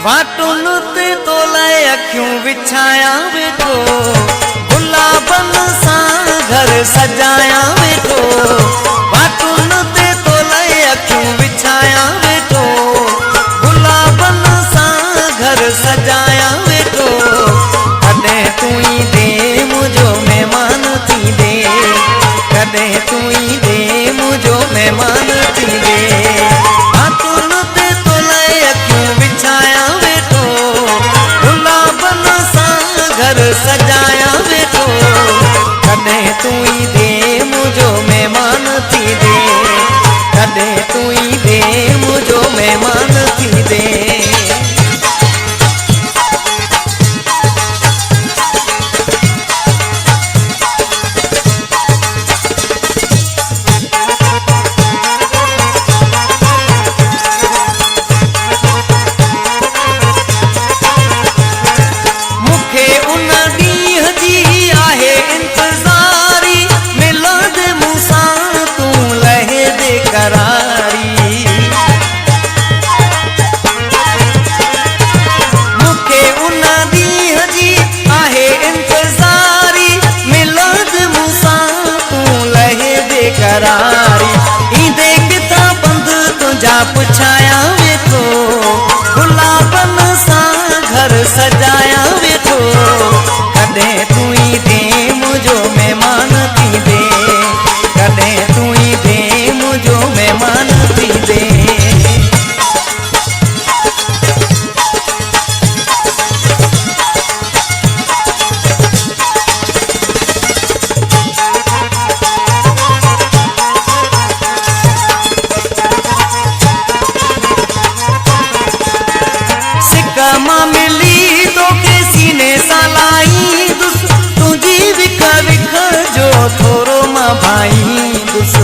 वाटुन ते तो लाए अखियूं विछाया वेठो, गुलाबन सां घर सजाया वेठो। वाटुन ते तो लाए अखियूं विछाया वेठो, गुलाबन सां घर सजाया वेठो। कॾहिं तूं ई दे मुंहिंजो महिमान थी दे, कॾहिं तूं ई दे मुंहिंजो महिमान थी दे। वाटुन ते तो लाए अखियूं विछाया वेठो, गुलाबन सां घर सजाया वेठो। कॾहिं तूं ई दे मुंहिंजो महिमान थी दे, कॾहिं तूं ई दे मुंहिंजो महिमान थी दे। ईंदे किथां बंद तुंहिंजा पुछाया वेठो, गुलाबन सां घर सजाया वेठो। कॾहिं तूं ई दे मुंहिंजो महिमान थी दे, कॾहिं तूं ई दे मुंहिंजो महिमान थी दे। मां मिली तोखे सीने सां लाई दुस, तुंहिंजी विख विख जो थोरो मां भाई दुस।